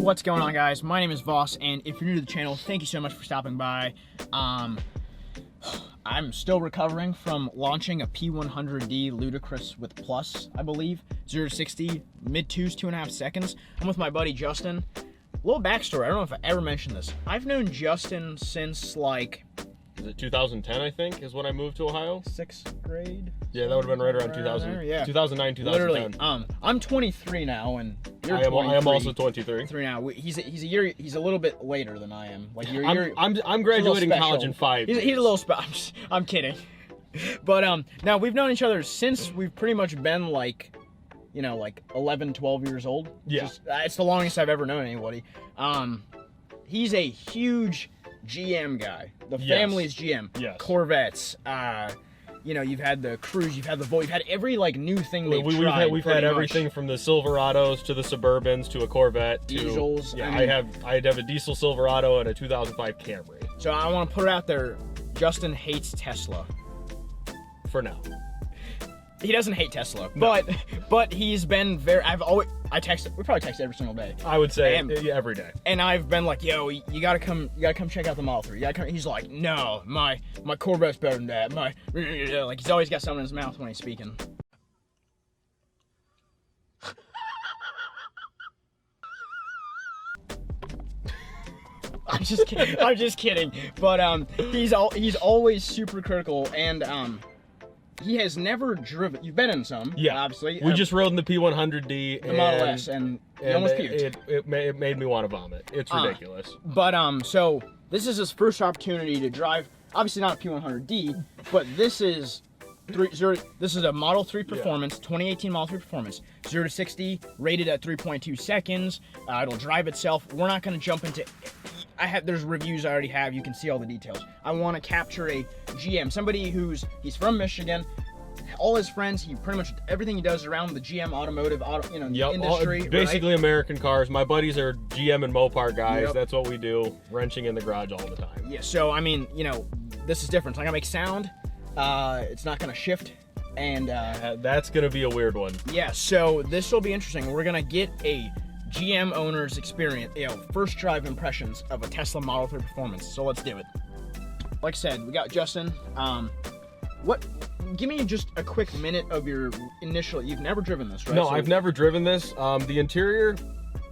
What's going on, guys? My name is Voss, and if you're new to the channel, thank you so much for stopping by. I'm still recovering from launching a P100D Ludicrous with Plus, I believe. 0 to 60, mid-twos, 2.5 seconds. I'm with my buddy Justin. A little backstory, I don't know if I ever mentioned this. I've known Justin since, like... Is it 2010, I think, is when I moved to Ohio? 6th grade? Yeah, that would have been right around 2000. Yeah. 2009, 2010. Literally, I'm 23 now, and you're 23. I am also 23. Now. He's a little bit later than I am. Like I'm graduating college in 5 years. He's a little special. I'm kidding. But now we've known each other since we've pretty much been like 11, 12 years old. Yeah. It's the longest I've ever known anybody. He's a huge GM guy. The family's GM. Yes. Corvettes. You've had the Cruise, you've had the Volt, you've had every new thing they've tried. We've had everything from the Silverados to the Suburbans to a Corvette to diesels. Yeah, I have a diesel Silverado and a 2005 Camry. So I want to put it out there. Justin hates Tesla. For now. He doesn't hate Tesla, no. but he's been very. We probably text every single day. I would say every day. And I've been like, yo, you gotta come check out the Model 3. He's like, no, my Corvette's better than that. Like he's always got something in his mouth when he's speaking. I'm just kidding. But he's always super critical, and he has never driven. You've been in some, obviously. We just rode in the P100D, the Model S, and he almost puked. It made me want to vomit. It's ridiculous. But so this is his first opportunity to drive. Obviously not a P100D, but this is a Model 3 Performance, 2018 Model 3 Performance, 0 to 60 rated at 3.2 seconds. It'll drive itself. We're not going to jump into. There's reviews I already have. You can see all the details. I want to capture a GM, somebody he's from Michigan. All his friends, he pretty much everything he does around the GM automotive, industry. Basically, right? American cars. My buddies are GM and Mopar guys. Yep. That's what we do, wrenching in the garage all the time. Yeah. So I mean, this is different. It's not gonna make sound. It's not gonna shift, and that's gonna be a weird one. Yeah. So this will be interesting. We're gonna get a GM owner's experience, first drive impressions of a Tesla Model 3 Performance. So let's do it. Like I said, we got Justin. Give me just a quick minute of your initial. You've never driven this, right? No, I've never driven this. The interior,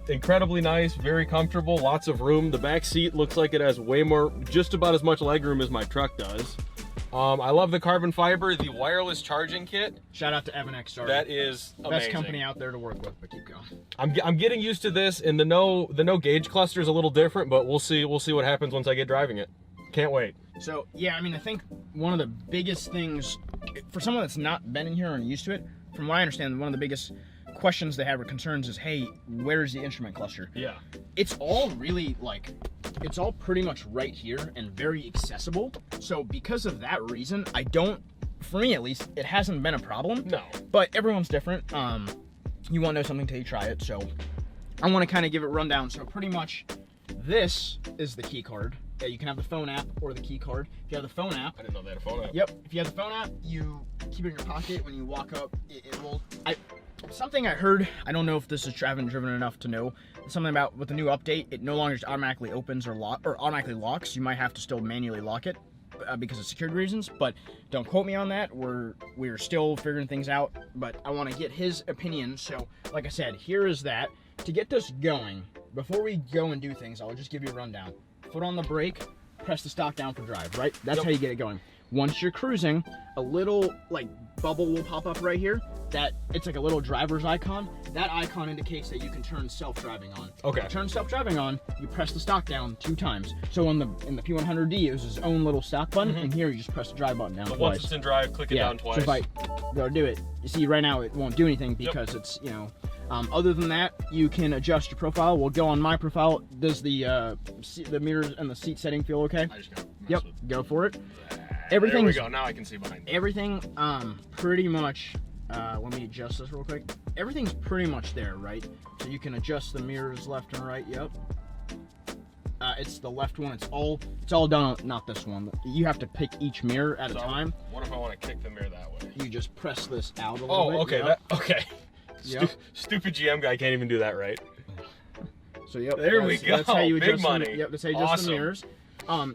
incredibly nice, very comfortable, lots of room. The back seat looks like it has just about as much legroom as my truck does. I love the carbon fiber, the wireless charging kit. Shout out to Evan X. That is amazing. Best company out there to work with, but keep going. I'm getting used to this, and the no gauge cluster is a little different, but we'll see what happens once I get driving it. Can't wait. So yeah, I mean, I think one of the biggest things for someone that's not been in here and used to it, from what I understand, one of the biggest questions they have or concerns is, hey, where's the instrument cluster? Yeah. It's all really it's all pretty much right here and very accessible. So because of that reason, for me at least, it hasn't been a problem. No. But everyone's different. You won't know something till you try it. So I want to kind of give it a rundown. So pretty much this is the key card. Yeah, you can have the phone app or the key card. If you have the phone app, I didn't know they had a phone app. Yep. If you have the phone app, you keep it in your pocket. When you walk up, it will. Something I heard. I don't know if this is. I haven't driven enough to know. Something about with the new update, it no longer just automatically opens or automatically locks. You might have to still manually lock it because of security reasons. But don't quote me on that. We're still figuring things out. But I want to get his opinion. So, like I said, here is that. To get this going, before we go and do things, I'll just give you a rundown. Foot on the brake, press the stock down for drive, right? That's how you get it going. Once you're cruising, a little bubble will pop up right here. It's like a little driver's icon. That icon indicates that you can turn self-driving on. Okay. To turn self-driving on, you press the stock down 2 times. So in the P100D, it was its own little stock button, and here you just press the drive button down twice. Once it's in drive, click it down twice. So if I go to do it, you see right now it won't do anything because it's other than that, you can adjust your profile. We'll go on my profile. Does the mirrors and the seat setting feel okay? I just got Yep, go for it. There we go. Now I can see behind me. Everything, pretty much. Let me adjust this real quick. Everything's pretty much there, right? So you can adjust the mirrors left and right. Yep. It's the left one. It's all done. Not this one. You have to pick each mirror at a time. What if I want to kick the mirror that way? You just press this out a little bit. Oh, okay. Yep. Okay. Yep. Stupid GM guy can't even do that right. So yep, There we go. That's how you Big adjust money. Yep, that's how you adjust Awesome. the mirrors.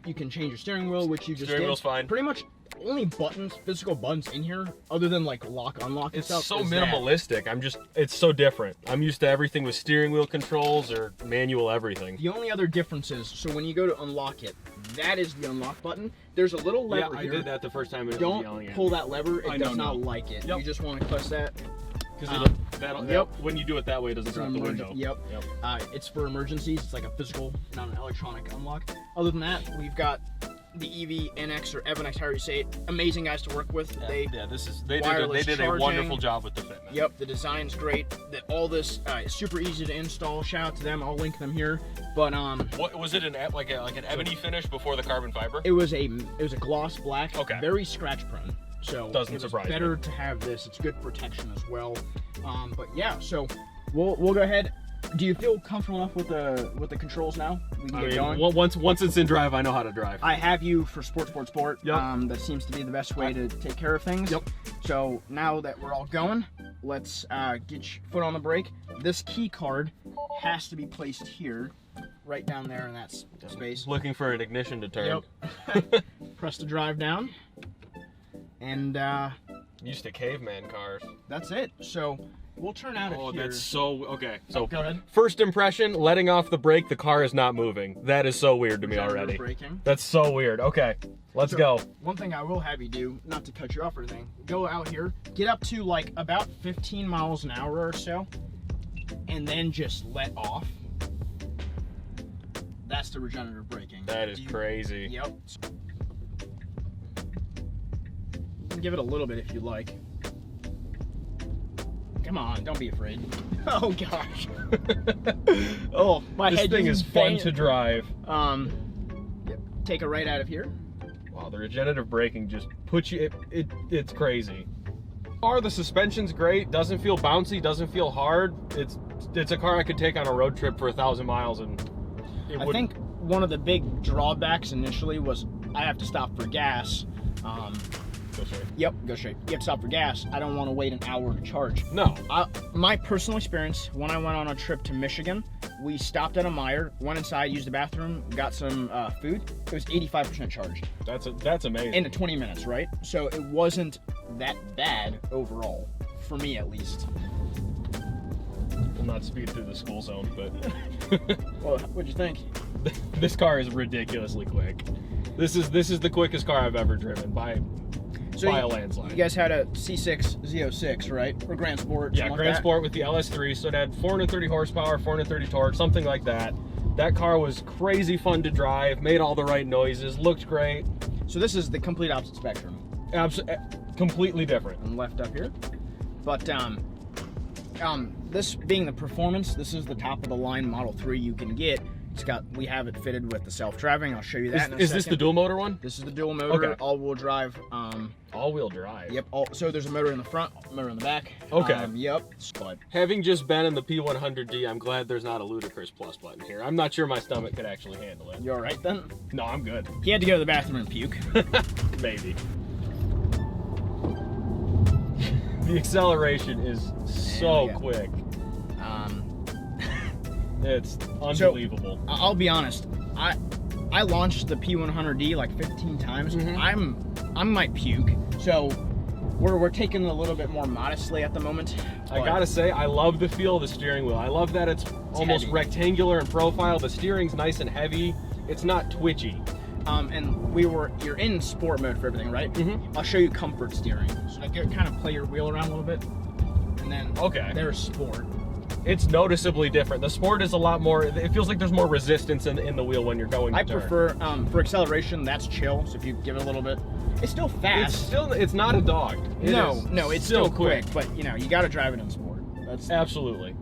You can change your steering wheel, which you just Steering did. wheel's fine. Pretty much only buttons, physical buttons in here, other than like lock, unlock. It's and stuff, so is that. minimalistic. It's so different. I'm used to everything with steering wheel controls or manual everything. The only other difference is, so when you go to unlock it, that is the unlock button. There's a little lever I here. did that the first time. And it was yelling Don't at pull me. that lever. It does not no. like it. Yep. You just want to press that. Because Yep. when you do it that way, it doesn't drop the window. Yep. It's for emergencies. It's like a physical, not an electronic unlock. Other than that, we've got the EV NX or EVNX, however you say it. Amazing guys to work with. They did a wonderful job with the fitment. Yep, the design's great. All this is super easy to install. Shout out to them. I'll link them here. But what was it? Like an ebony finish before the carbon fiber? it was a gloss black. Okay. Very scratch prone. So Doesn't it was surprise better me. to have this. It's good protection as well. But yeah, so we'll go ahead. Do you feel comfortable enough with the controls now? We can get going. Once it's in drive, I know how to drive. I have you for sport. Yep. That seems to be the best way to take care of things. Yep. So now that we're all going, let's get your foot on the brake. This key card has to be placed here, right down there in that space. Looking for an ignition to turn. Yep. Press the drive down, and Used to caveman cars. that's it. So we'll turn out of here. That's so okay. So Go ahead. first impression, letting off the brake, the car is not moving. That is so weird to me Regenerative already. braking. That's so weird. Okay, let's go. One thing I will have you do, not to cut you off or anything, go out here, get up to like about 15 miles an hour or so, and then just let off. That's the regenerative braking. That is crazy. Yep. You can give it a little bit if you like. Come on, don't be afraid. Oh gosh. Oh, my This head thing just is fun banged. to drive. Yep. Take it right out of here. Wow, the regenerative braking just puts you. It's crazy. The suspension's great. Doesn't feel bouncy. Doesn't feel hard. It's a car I could take on a road trip for 1,000 miles and. I think one of the big drawbacks initially was I have to stop for gas. Go straight. Yep, go straight. You have to stop for gas. I don't want to wait an hour to charge. No. My personal experience, when I went on a trip to Michigan, we stopped at a Meijer, went inside, used the bathroom, got some food. It was 85% charged. That's amazing. In 20 minutes, right? So it wasn't that bad overall, for me at least. Will not speed through the school zone, but Well, what'd you think? this car is ridiculously quick. This is the quickest car I've ever driven by a landslide. You guys had a C6 Z06, right? Or Grand Sport? Yeah, something like Grand that? Sport with the LS3, so it had 430 horsepower, 430 torque, something like that. That car was crazy fun to drive, made all the right noises, looked great. So this is the complete opposite spectrum. Completely different. And left up here. But this being the performance, this is the top of the line Model 3 you can get. We have it fitted with the self-driving. I'll show you that in a second. Is this the dual motor one? This is the dual motor, Okay. all-wheel drive. All-wheel drive. Yep. So there's a motor in the front, motor in the back. Okay. Yep. But Having just been in the P100D, I'm glad there's not a ludicrous plus button here. I'm not sure my stomach could actually handle it. you all right then? No, I'm good. He had to go to the bathroom and puke. Maybe. The acceleration is so Yeah. quick. It's unbelievable. I'll be honest. I launched the P100D like 15 times. Mhm. I might puke. So we're taking it a little bit more modestly at the moment. I but gotta say, I love the feel of the steering wheel. I love that it's almost heavy. rectangular in profile. The steering's nice and heavy. It's not twitchy. And you're in sport mode for everything, right? Mhm. I'll show you comfort steering. So like kind of play your wheel around a little bit, and then Okay. there's sport. It's noticeably different. The Sport is a lot more, it feels like there's more resistance in the wheel when you're going to I turn. prefer for acceleration. That's chill. So if you give it a little bit, it's still fast. It's not a dog. No, it's still quick. But you got to drive it in sport. That's Absolutely.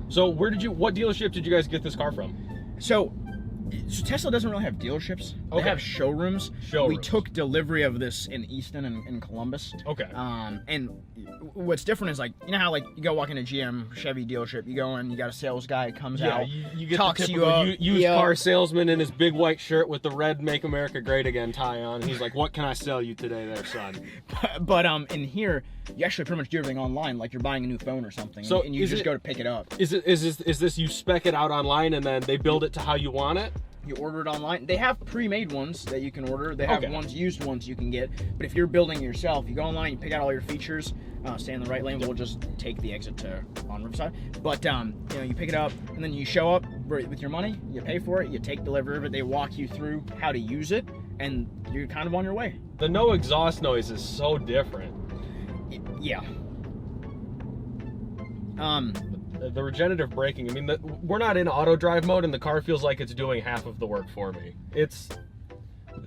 So what dealership did you guys get this car from? So Tesla doesn't really have dealerships. They have showrooms. Showrooms. We took delivery of this in Easton and Columbus. Okay. And what's different is, like, you know how, like, you go walk in a GM Chevy dealership, you go in, you got a sales guy comes out, you get talks the you up, used car salesman in his big white shirt with the red "Make America Great Again" tie on. He's like, "What can I sell you today, there, son?" But in here, you actually pretty much do everything online, like you're buying a new phone or something, So and you just go to pick it up. Is this you spec it out online and then they build it to how you want it? You order it online. They have pre-made ones that you can order. They have Okay. used ones you can get. But if you're building it yourself, you go online, you pick out all your features, stay in the right lane. We'll just take the exit to on Riverside. But you know, you pick it up and then you show up with your money. You pay for it. You take delivery of it. They walk you through how to use it, and you're kind of on your way. The no exhaust noise is so different. Yeah. The regenerative braking, I mean, we're not in auto drive mode and the car feels like it's doing half of the work for me.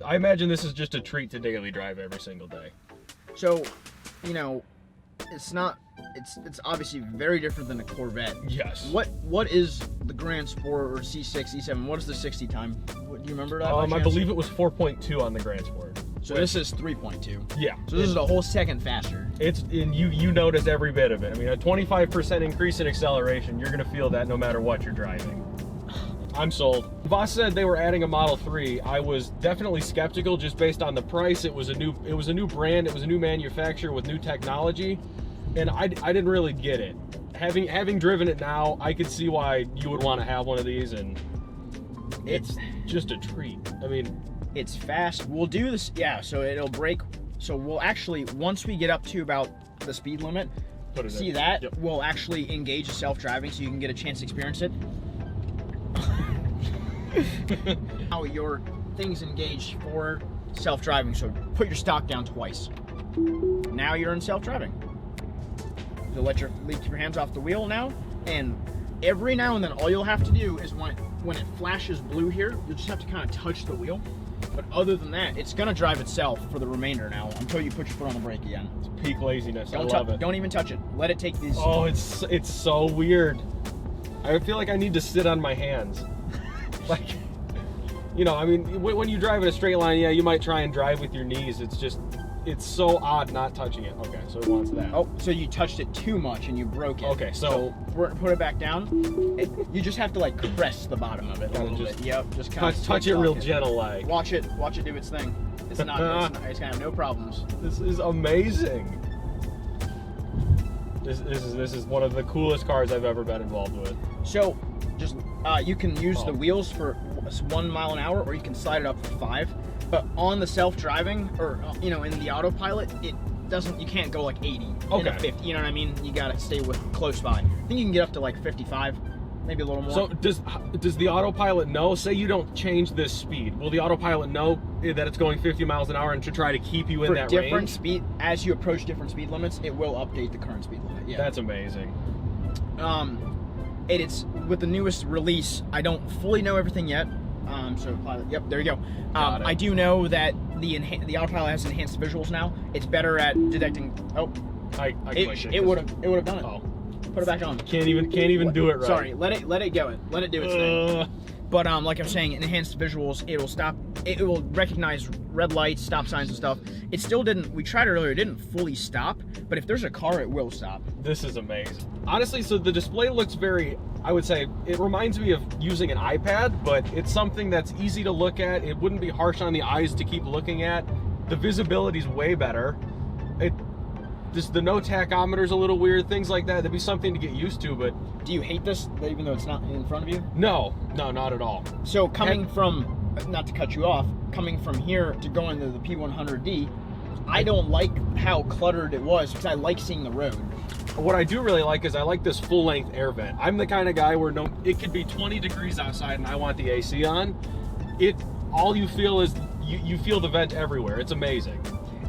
I imagine this is just a treat to daily drive every single day. So, you know, it's obviously very different than a Corvette. Yes. What is the Grand Sport or C6, E7? What is the 60 time? Do you remember that? I believe it was 4.2 on the Grand Sport. So this is 3.2. Yeah. So this is a whole second faster. And you notice every bit of it. I mean, a 25% increase in acceleration, you're gonna feel that no matter what you're driving. I'm sold. Voss said they were adding a Model 3. I was definitely skeptical just based on the price. It was a new brand, it was a new manufacturer with new technology, and I didn't really get it. Having driven it now, I could see why you would want to have one of these, and it's just a treat. I mean, it's fast. We'll do this, yeah, so it'll break. So we'll actually, once we get up to about the speed limit, Yep. we'll actually engage the self-driving so you can get a chance to experience it. How your thing's engaged for self-driving, so put your stock down twice. Now you're in self-driving. You'll keep your hands off the wheel now, and every now and then all you'll have to do is when it flashes blue here, you'll just have to kind of touch the wheel. But other than that, it's gonna drive itself for the remainder now until you put your foot on the brake again. It's peak laziness. I love it. Don't even touch it. Let it take these. Oh, it's so weird. I feel like I need to sit on my hands. Like, you know, I mean, when you drive in a straight line, yeah, you might try and drive with your knees. It's so odd not touching it. Okay, so it wants that. Oh, so you touched it too much and you broke it. Okay, so put it back down. You just have to like press the bottom of it a little bit. Yep, just kind of touch it real gentle, like. Watch it do its thing. It's gonna have no problems. This is amazing. This is one of the coolest cars I've ever been involved with. So, just you can use the wheels for 1 mile an hour, or you can slide it up for 5. But on the self-driving, or you know, in the autopilot, you can't go like 80 okay. 50. You know what I mean? You gotta stay close by. I think you can get up to like 55, maybe a little more. So does the autopilot know? Say you don't change this speed, will the autopilot know that it's going 50 miles an hour and to try to keep you in that range? For different speed, as you approach different speed limits, it will update the current speed limit. Yeah. That's amazing. It's with the newest release. I don't fully know everything yet. So pilot, yep, there you go. I do know that the autopilot has enhanced visuals now. It's better at detecting. Oh, it would have done it. Oh. Put it back on. Can't even do it right. Sorry, let it go. Let it do its thing. But like I'm saying, enhanced visuals, it will stop. It will recognize red lights, stop signs, and stuff. It still didn't. We tried it earlier. It didn't fully stop. But if there's a car, it will stop. This is amazing. Honestly, so the display looks very. I would say it reminds me of using an iPad, but it's something that's easy to look at. It wouldn't be harsh on the eyes to keep looking at. The visibility's way better. The no tachometer's a little weird, things like that. That'd be something to get used to, but... Do you hate this, even though it's not in front of you? No, not at all. So coming from, not to cut you off, coming from here to go into the P100D, I don't like how cluttered it was, because I like seeing the road. What I do really like is I like this full-length air vent. I'm the kind of guy where it could be 20 degrees outside and I want the AC on. All you feel is, you feel the vent everywhere. It's amazing.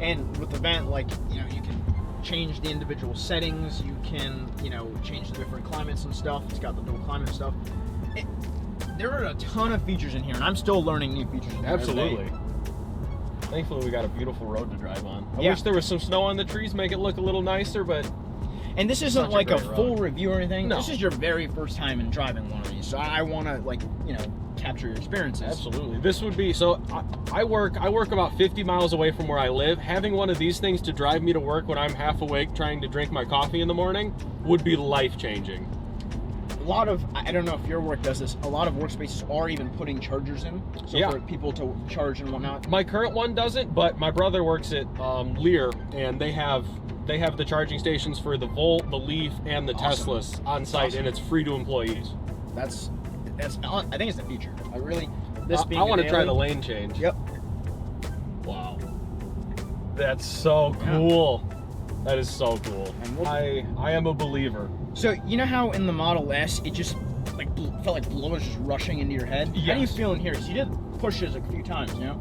And with the vent, like, you know, you can change the individual settings, you can, you know, change the different climates and stuff. It's got the dual climate stuff. There are a ton of features in here, and I'm still learning new features in here. Absolutely. Thankfully, we got a beautiful road to drive on. I wish there was some snow on the trees, make it look a little nicer, but And this isn't like a full review or anything. No. This is your very first time in driving one of these. So I want to, like, you know, capture your experiences. Absolutely. This would be, so I work about 50 miles away from where I live. Having one of these things to drive me to work when I'm half awake trying to drink my coffee in the morning would be life-changing. A lot of, I don't know if your work does this, a lot of workspaces are even putting chargers in, so Yeah. for people to charge and whatnot. My current one doesn't, but my brother works at Lear, and they have the charging stations for the Volt, the Leaf, and the Awesome. Teslas on site, Awesome. and it's free to employees. That's, I think it's the future. I really, this being I want to a try daily- the lane change. Yep. Wow. That's so cool. That is so cool. And we'll- I am a believer. So you know how in the Model S it just like felt like blood was just rushing into your head? How do you Yes. feel in here? So you did push it a few times, you know?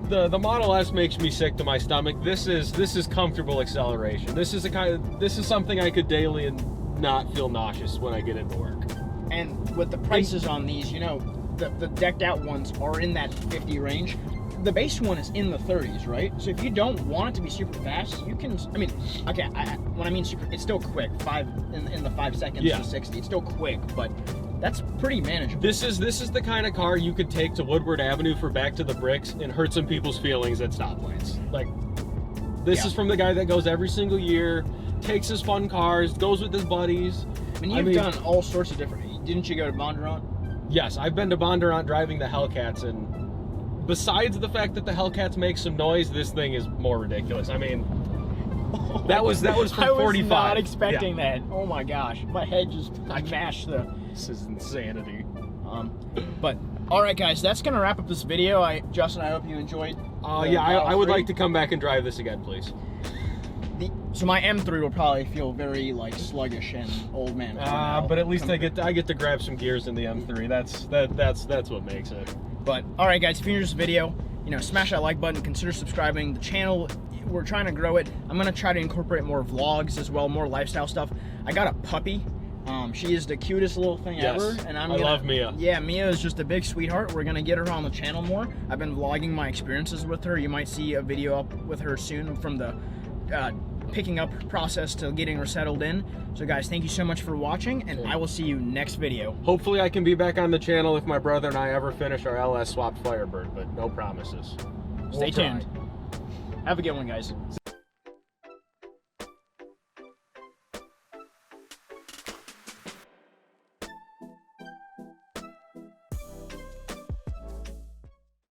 The Model S makes me sick to my stomach. This is comfortable acceleration. This is something I could daily and not feel nauseous when I get into work. And with the prices on these, you know, the decked out ones are in that 50 range. The base one is in the 30s, right? So if you don't want it to be super fast, you can. I mean, okay, when I mean super, it's still quick. In the 5 seconds Yeah. to 60, it's still quick, but that's pretty manageable. This is the kind of car you could take to Woodward Avenue for Back to the Bricks and hurt some people's feelings at stoplights. Like, this Yeah. is from the guy that goes every single year, takes his fun cars, goes with his buddies. I mean, you've done all sorts of different. Didn't you go to Bondurant? Yes, I've been to Bondurant driving the Hellcats, and besides the fact that the Hellcats make some noise, this thing is more ridiculous. I mean, that was from 45. I was not expecting Yeah. that. Oh my gosh, my head just mashed the. This is insanity. But all right, guys, that's gonna wrap up this video. Justin, I hope you enjoyed. Yeah, I would like to come back and drive this again, please. So my M3 will probably feel very like sluggish and old man. But at least I get to grab some gears in the M3. That's what makes it. But all right, guys, if you enjoyed this video, you know, smash that like button. Consider subscribing. The channel, we're trying to grow it. I'm gonna try to incorporate more vlogs as well, more lifestyle stuff. I got a puppy. She is the cutest little thing Yes, ever, and I love Mia. Yeah, Mia is just a big sweetheart. We're gonna get her on the channel more. I've been vlogging my experiences with her. You might see a video up with her soon from the picking up process to getting her settled in. So guys, thank you so much for watching, and I will see you next video. Hopefully I can be back on the channel if my brother and I ever finish our LS swapped Firebird, but no promises. Stay tuned. Have a good one, guys.